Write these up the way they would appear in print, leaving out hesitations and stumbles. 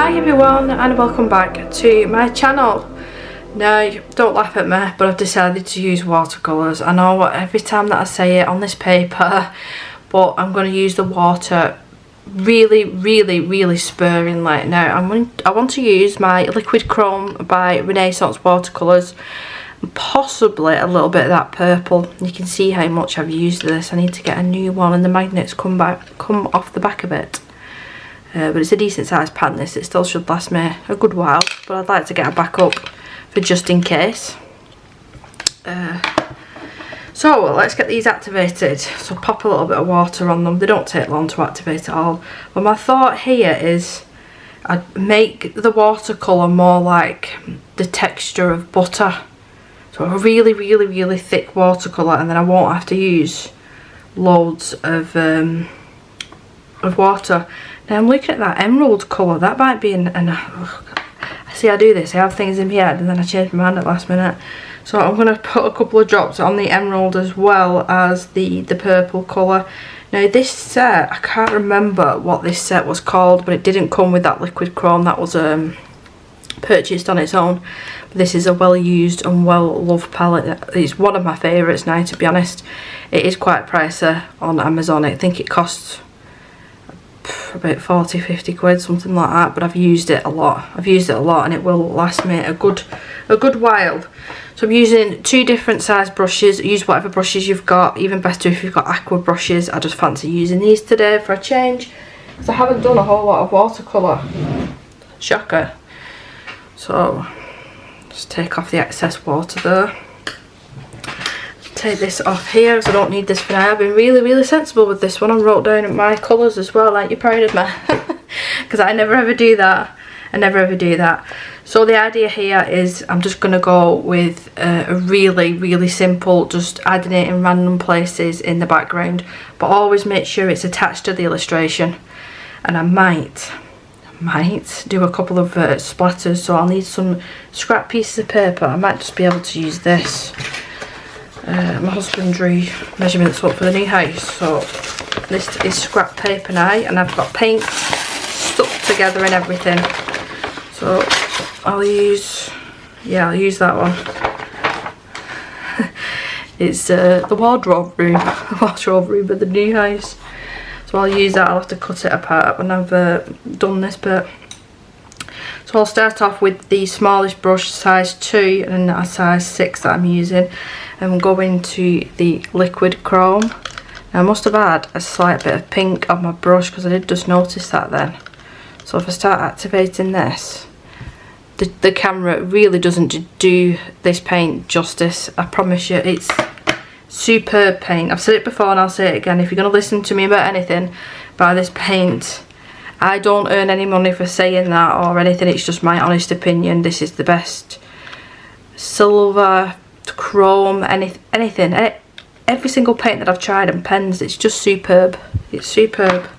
Hi everyone and welcome back to my channel. Now don't laugh at me, but I've decided to use watercolours. I know every time that I say it on this paper, but I'm going to use the water really sparingly. Now I want to use my liquid chrome by Renaissance watercolours, and possibly a little bit of that purple. You can see how much I've used this. I need to get a new one and the magnets come off the back of it. But it's a decent sized pan this, it still should last me a good while, but I'd like to get a backup for just in case. So let's get these activated. So pop a little bit of water on them, they don't take long to activate at all. But my thought here is I'd make the watercolour more like the texture of butter. So a really thick watercolour, and then I won't have to use loads of water. Now I'm looking at that emerald colour, that might be see, I do this, I have things in my head and then I change my mind at the last minute. So I'm going to put a couple of drops on the emerald as well as the purple colour. Now this set, I can't remember what this set was called, but it didn't come with that liquid chrome, that was purchased on its own. But this is a well used and well loved palette. It's one of my favourites now, to be honest. It is quite pricey on Amazon. I think it costs about 40-50 quid, something like that, but I've used it a lot. And it will last me a good while. So I'm using two different size brushes. Use whatever brushes you've got, even better if you've got aqua brushes. I just fancy using these today for a change, because I haven't done a whole lot of watercolour. Shocker. So just take off the excess water there. Take this off here, as I don't need this for now. I've been really sensible with this one. I wrote down my colours as well, like you're proud of me, because I never ever do that. So the idea here is I'm just going to go with a really simple, just adding it in random places in the background, but always make sure it's attached to the illustration. And I might do a couple of splatters, so I'll need some scrap pieces of paper. I might just be able to use this. My husband drew measurements up for the new house, so this is scrap paper now, and I've got paint stuck together and everything. So I'll use that one. It's the wardrobe room of the new house. So I'll use that. I'll have to cut it apart when I've done this bit. So I'll start off with the smallest brush, size 2, and then a size 6 that I'm using, and go into the liquid chrome. Now I must have had a slight bit of pink on my brush, because I did just notice that then. So if I start activating this, the camera really doesn't do this paint justice. I promise you, it's superb paint. I've said it before and I'll say it again. If you're going to listen to me about anything, buy this paint. I don't earn any money for saying that or anything, it's just my honest opinion. This is the best silver, chrome, anything. Every single paint that I've tried, and pens, it's just superb. It's superb.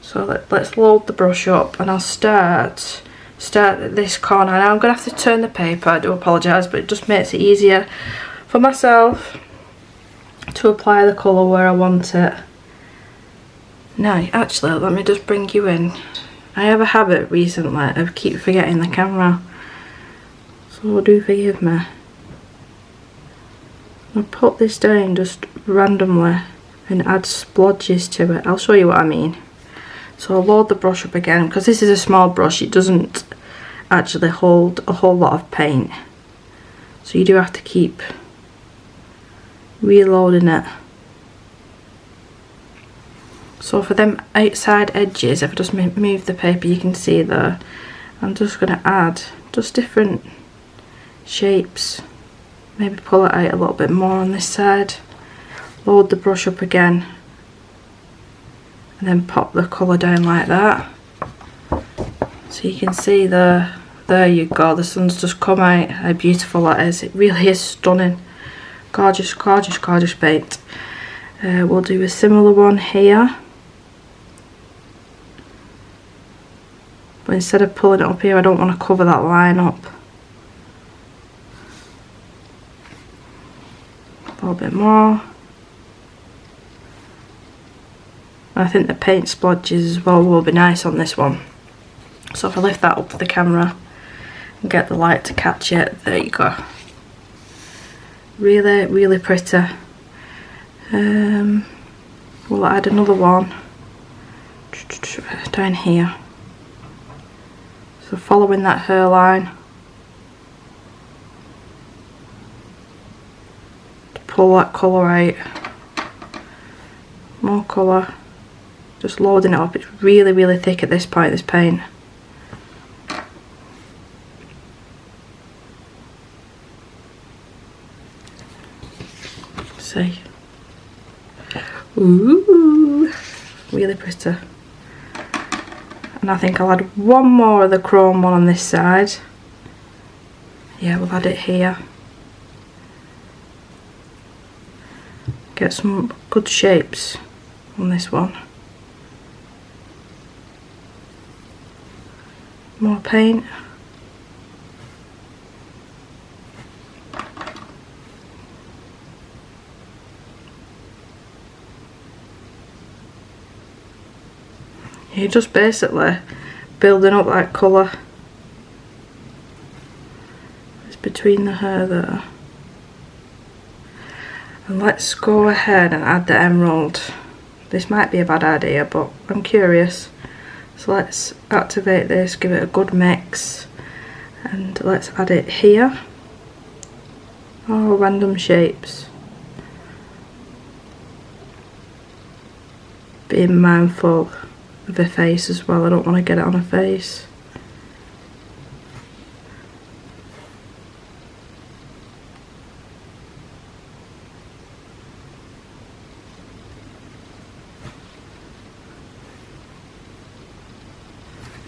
So let's load the brush up, and I'll start at this corner. Now I'm going to have to turn the paper, I do apologise, but it just makes it easier for myself to apply the colour where I want it. Now, actually, let me just bring you in. I have a habit recently of keep forgetting the camera, so do forgive me. I'll put this down just randomly and add splodges to it. I'll show you what I mean. So I'll load the brush up again, because this is a small brush, it doesn't actually hold a whole lot of paint, so you do have to keep reloading it. So for them outside edges, if I just move the paper, you can see there, I'm just going to add just different shapes. Maybe pull it out a little bit more on this side. Load the brush up again, and then pop the colour down like that. So you can see there you go, the sun's just come out. How beautiful that is. It really is stunning. Gorgeous paint. We'll do a similar one here, but instead of pulling it up here, I don't want to cover that line up. A little bit more. I think the paint splodges as well will be nice on this one. So if I lift that up to the camera and get the light to catch it, there you go. Really, really pretty. We'll add another one down here. So following that hairline to pull that colour out. More colour. Just loading it up. It's really, really thick at this point, this paint. See? Ooh, really pretty. And I think I'll add one more of the chrome one on this side. Yeah, we'll add it here. Get some good shapes on this one. More paint. You're just basically building up that colour. It's between the hair there. And let's go ahead and add the emerald. This might be a bad idea, but I'm curious. So let's activate this, give it a good mix, and let's add it here. Oh, random shapes. Being mindful of her face as well, I don't want to get it on her face.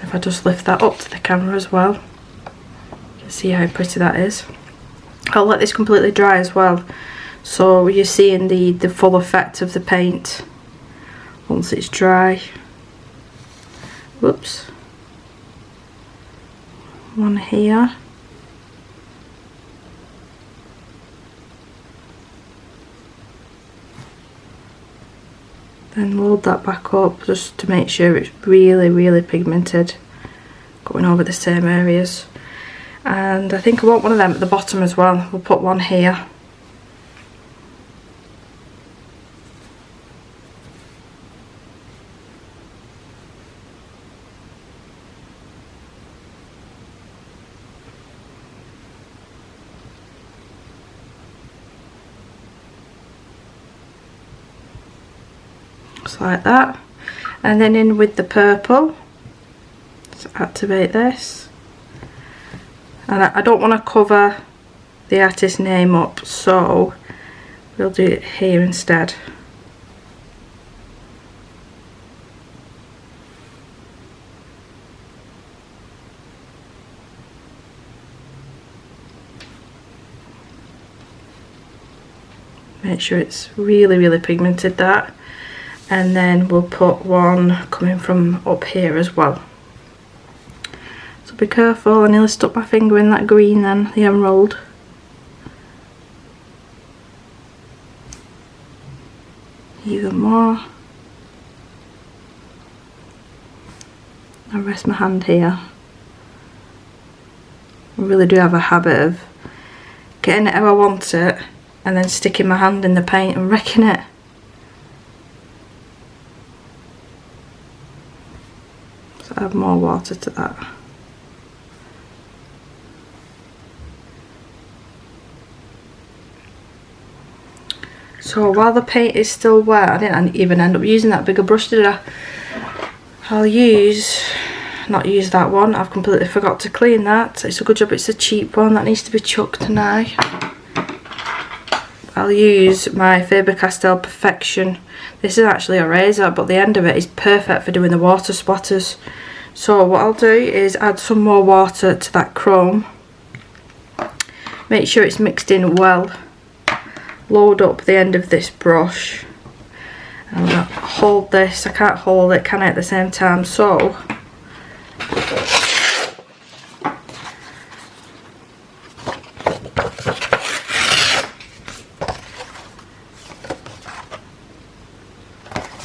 If I just lift that up to the camera as well, you can see how pretty that is. I'll let this completely dry as well, so you're seeing the full effect of the paint once it's dry. Whoops. One here. Then load that back up just to make sure it's really, really pigmented, going over the same areas. And I think I want one of them at the bottom as well. We'll put one here. Just like that. And then in with the purple. Let's activate this. And I don't want to cover the artist's name up, so we'll do it here instead. Make sure it's really, really pigmented, that. And then we'll put one coming from up here as well. So be careful, I nearly stuck my finger in that green then, the emerald. Even more. I rest my hand here. I really do have a habit of getting it how I want it and then sticking my hand in the paint and wrecking it. So add more water to that. So while the paint is still wet, I didn't even end up using that bigger brush, did I? I'll not use that one. I've completely forgot to clean that. It's a good job it's a cheap one that needs to be chucked now. I'll use my Faber-Castell Perfection. This is actually a razor, but the end of it is perfect for doing the water splatters. So what I'll do is add some more water to that chrome. Make sure it's mixed in well. Load up the end of this brush. I'm going to hold this. I can't hold it, can I, at the same time? So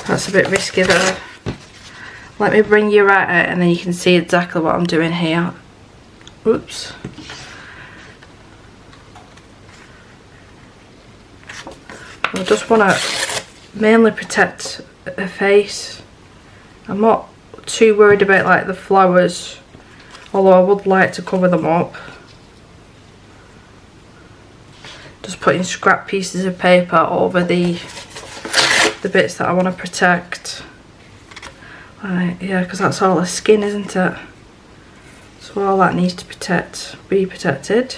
that's a bit risky there. Let me bring you right out and then you can see exactly what I'm doing here. Oops. I just want to mainly protect her face. I'm not too worried about like the flowers, although I would like to cover them up. Just putting scrap pieces of paper over the bits that I want to protect. Right, yeah, because that's all the skin, isn't it? So all that needs to be protected.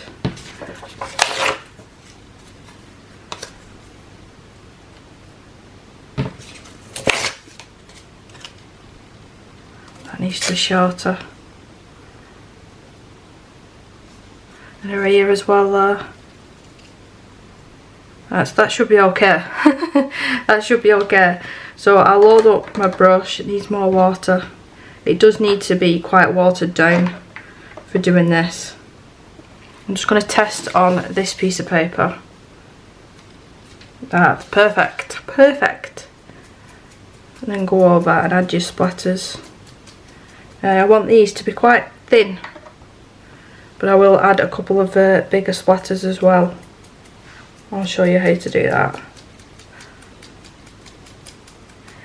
That needs to be shorter. And her ear as well there. That should be okay. That should be okay. So I'll load up my brush. It needs more water. It does need to be quite watered down for doing this. I'm just going to test on this piece of paper. That's perfect. Perfect. And then go over and add your splatters. I want these to be quite thin, but I will add a couple of bigger splatters as well. I'll show you how to do that.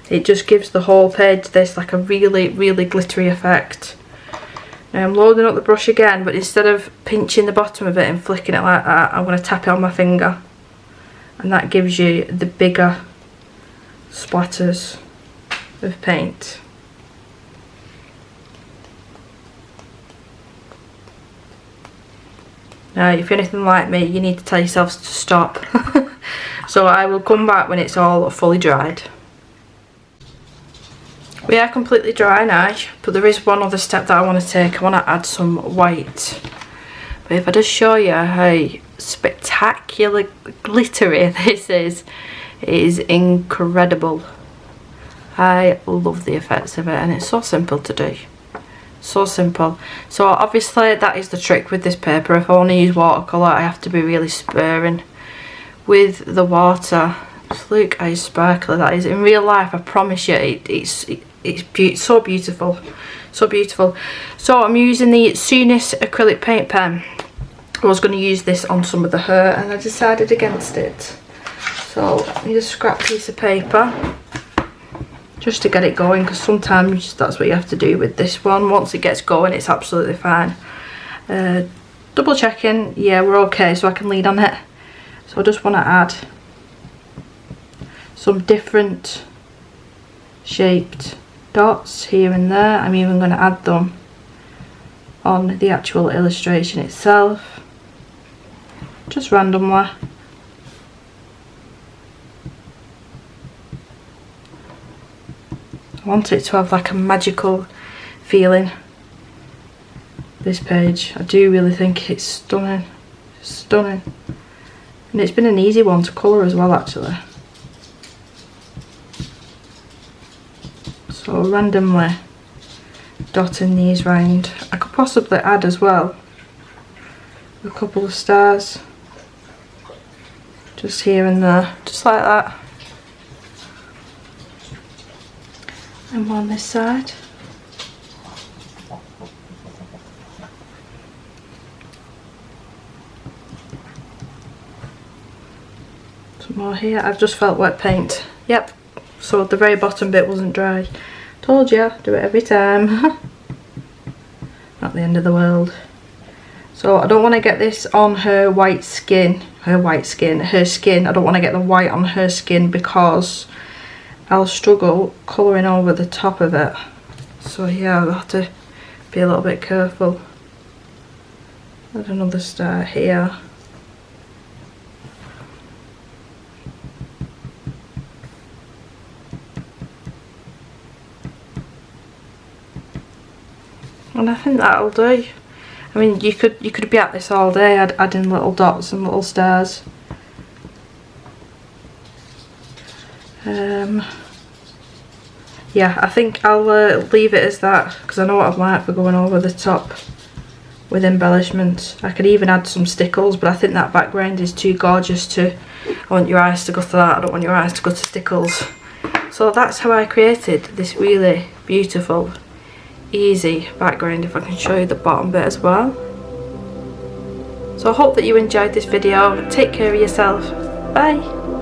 It just gives the whole page this like a really, really glittery effect. Now I'm loading up the brush again, but instead of pinching the bottom of it and flicking it like that, I'm going to tap it on my finger. And that gives you the bigger splatters of paint. Now, if you're anything like me, you need to tell yourself to stop. So I will come back when it's all fully dried. We are completely dry now, but there is one other step that I want to take. I want to add some white. But if I just show you how spectacular glittery this is, it is incredible. I love the effects of it, and it's so simple to do. So simple. So obviously that is the trick with this paper. If I want to use watercolor, I have to be really sparing with the water. Just look how sparkly that is. In real life, I promise you, it's so beautiful, so beautiful. So I'm using the Sunis acrylic paint pen. I was going to use this on some of the hair, and I decided against it. So I need a scrap piece of paper just to get it going, because sometimes that's what you have to do with this one. Once it gets going, it's absolutely fine. Double checking, yeah, we're okay, so I can lead on it. So I just want to add some different shaped dots here and there. I'm even going to add them on the actual illustration itself, just randomly. I want it to have like a magical feeling, this page. I do really think it's stunning, stunning. And it's been an easy one to colour as well, actually. So randomly dotting these round. I could possibly add as well a couple of stars just here and there, just like that. And one on this side. Some more here. I've just felt wet paint. Yep. So the very bottom bit wasn't dry. Told you, do it every time. Not the end of the world. So I don't want to get this on her white skin. Her skin. I don't want to get the white on her skin because I'll struggle colouring over the top of it. So yeah, I'll have to be a little bit careful. Add another star here. And I think that'll do. I mean, you could be at this all day, adding little dots and little stars. Yeah, I think I'll leave it as that, because I know what I'm like for going over the top with embellishments. I could even add some stickles, but I think that background is too gorgeous to... I want your eyes to go to that, I don't want your eyes to go to stickles. So that's how I created this really beautiful, easy background. If I can show you the bottom bit as well. So I hope that you enjoyed this video. Take care of yourself. Bye.